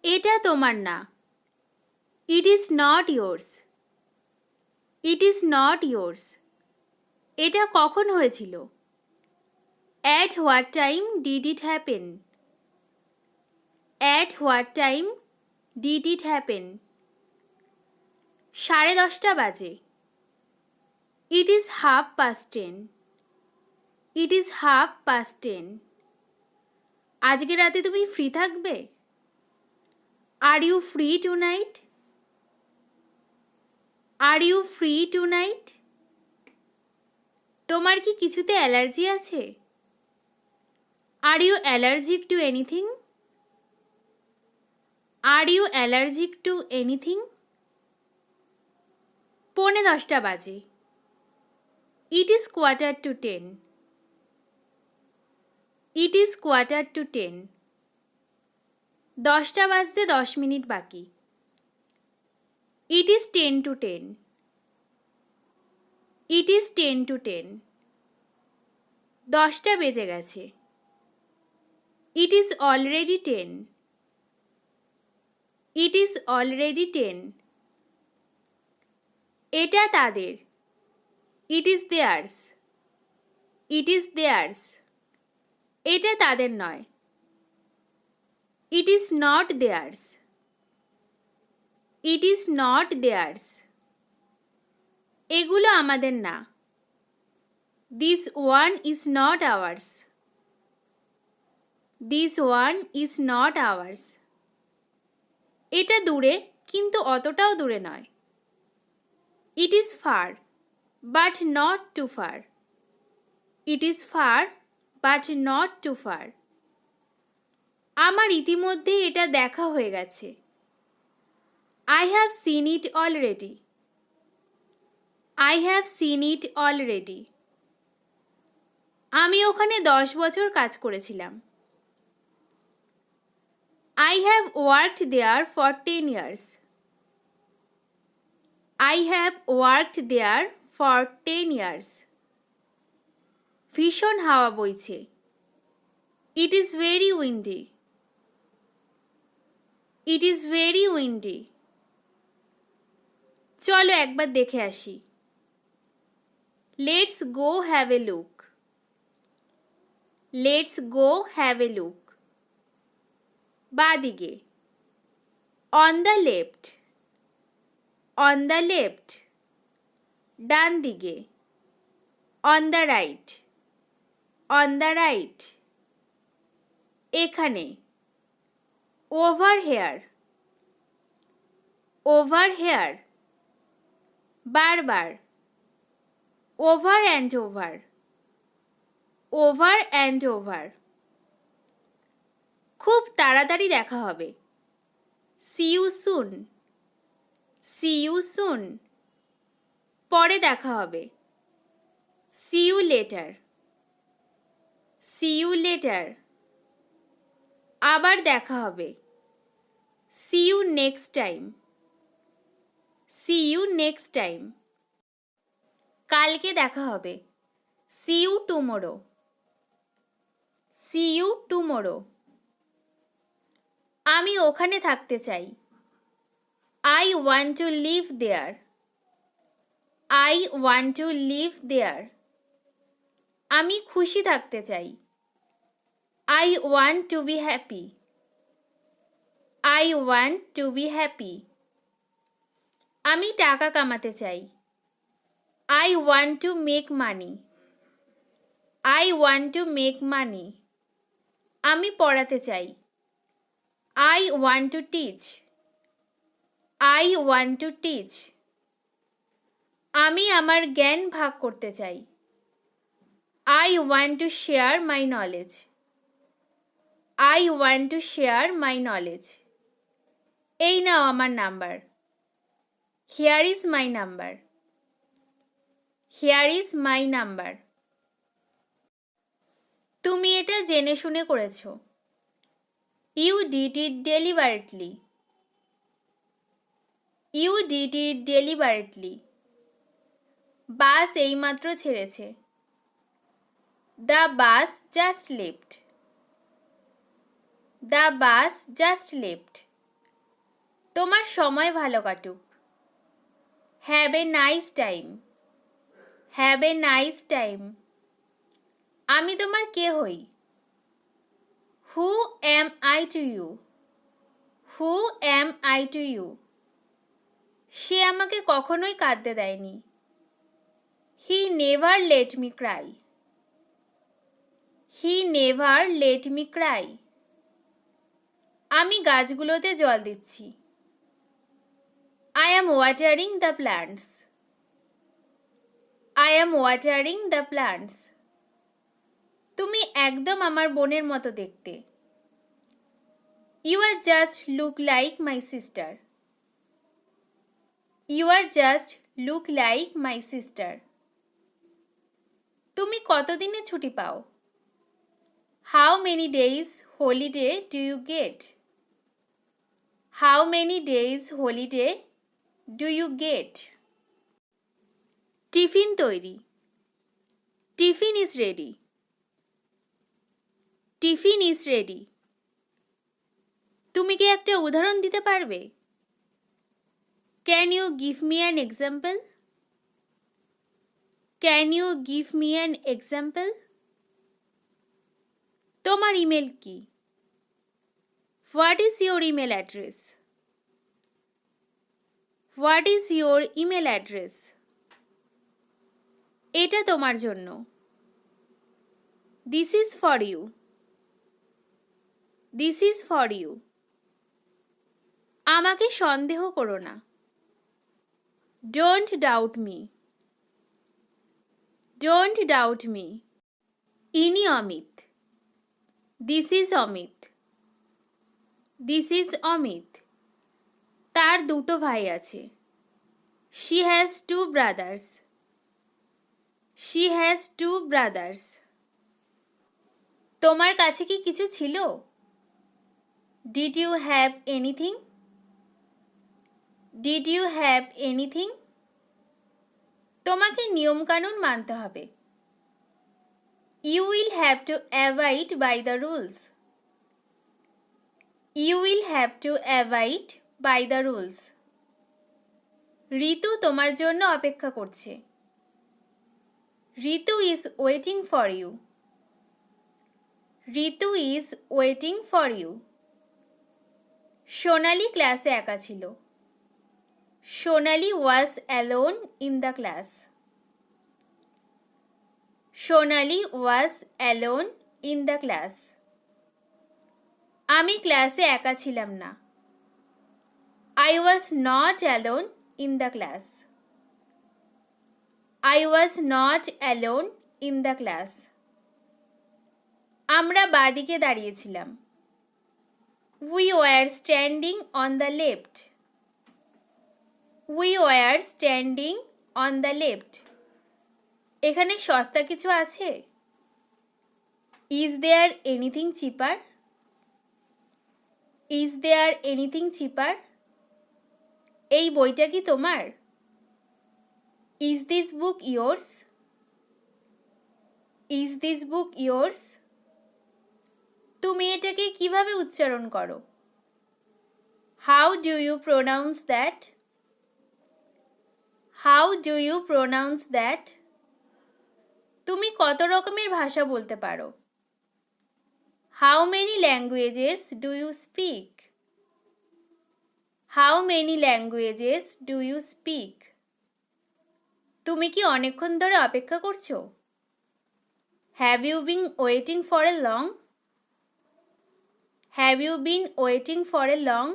এটা তোমার না। It is not yours. It is not yours. এটা কখন হয়েছিল? At what time did it happen? At what time did it happen? 10:30 বাজে। It is 10:30। It is 10:30। আজকে রাতে তুমি ফ্রি থাকবে? Are you free tonight? Are you free tonight? তোমার কি কিছুতে অ্যালার্জি আছে? Are you allergic to anything? Are you allergic to anything? 10:45 বাজে। It is 10:15। It is 10:15। 10টা বাজতে 10 মিনিট বাকি। It is 10 to 10। It is 10 to 10। 10টা বেজে গেছে। It is already 10। It is already 10। এটা তাদের। It is theirs. It is theirs. এটা তাদের নয়। It is not theirs. It is not theirs. এগুলো আমাদের না। This one is not ours. This one is not ours. এটা দূরে, কিন্তু অতটাও দূরে নয়। It is far, but not too fur. It is far, but not too far. আমার ইতিমধ্যে এটা দেখা হয়ে গেছে। I have seen it already. I have seen it already. আমি ওখানে 10 বছর কাজ করেছিলাম। I have worked there for 10 years. I have worked there for 10 years. ভীষণ হাওয়া বইছে। It is very windy. It is very windy. চলো একবার দেখে আসি। Let's go have a look. Let's go have a look. বাদিকে। On the left. On the left. ডান দিকে। On the right. On the right. এখানে। Over here. Over here. বারবার। Over and over. Over and over. খুব তাড়াতাড়ি দেখা হবে। See you soon. See you soon. পরে দেখা হবে। See you later. See you later. আবার দেখা হবে। See you next time. See you next time. কালকে দেখা হবে। See you tomorrow. See you tomorrow. আমি ওখানে থাকতে চাই। I want to live there. I want to live there. আমি খুশি থাকতে চাই। I want to be happy. I want to be happy. আমি টাকা কামাতে চাই। I want to make money. I want to make money. আমি পড়াতে চাই। I want to teach. I want to teach. আমি আমার জ্ঞান ভাগ করতে চাই। I want to share my knowledge. I want to share my knowledge. এই নাও আমার number. Here is my number. Here is my number. তুমি এটা জেনে শুনে করেছো। You did it deliberately. You did it deliberately. বাস এইমাত্র ছেড়েছে। The bus just left. The bus just left. তোমার সময় ভালো কাটুক। Have a nice time. Have a nice time. আমি তোমার কে হই? Who am I to you? Who am I to you? সে আমাকে কখনোই কাঁদতে দেয়নি। He never let me cry. He never let me cry. আমি গাছগুলোতে জল দিচ্ছি। I am watering the plants. I am watering the plants. তুমি একদম আমার বোনের মতো দেখতে। You are just look like my sister. You are just look like my sister. তুমি কতদিনে ছুটি পাও? How many days holiday do you get? How many days holiday do you get? Tiffin তৈরি। Tiffin is ready. Tiffin is ready. তুমি কি একটা উদাহরণ দিতে পারবে? Can you give me an example? Can you give me an example? তোমার email কি? What is your email address? What is your email address? এটা তোমার জন্য। This is for you. This is for you. আমাকে সন্দেহ করো না। Don't doubt me. Don't doubt me. ইনি Amit. This is Amit. This is Amit. তার দুটো ভাই আছে। She has two brothers. She has two brothers. তোমার কাছে কি কিছু ছিল? Did you have anything? Did you have anything? তোমাকে নিয়মকানুন মানতে হবে। You will have to avoid by the rules. You will have to avoid by the rules. Ritu তোমার জন্য অপেক্ষা করছে। Ritu is waiting for you. Ritu is waiting for you. Sonali ক্লাসে একা ছিল। Sonali was alone in the class. Sonali was alone in the class. আমি ক্লাসে একা ছিলাম না। I was not alone in the class. I was not alone in the class. আমরা বাঁদিকে দাঁড়িয়েছিলাম। We were standing on the left. We were standing on the left. এখানে সস্তা কিছু আছে? Is there anything cheaper? Is there anything cheaper? এই বইটা কি তোমার? Is this book yours? Is this book yours? তুমি এটাকে কিভাবে উচ্চারণ করো? How do you pronounce that? How do you pronounce that? তুমি কত রকমের ভাষা বলতে পারো? How many languages do you speak? How many languages do you speak? তুমি কি অনেকক্ষণ ধরে অপেক্ষা করছো? Have you been waiting for a long? Have you been waiting for a long?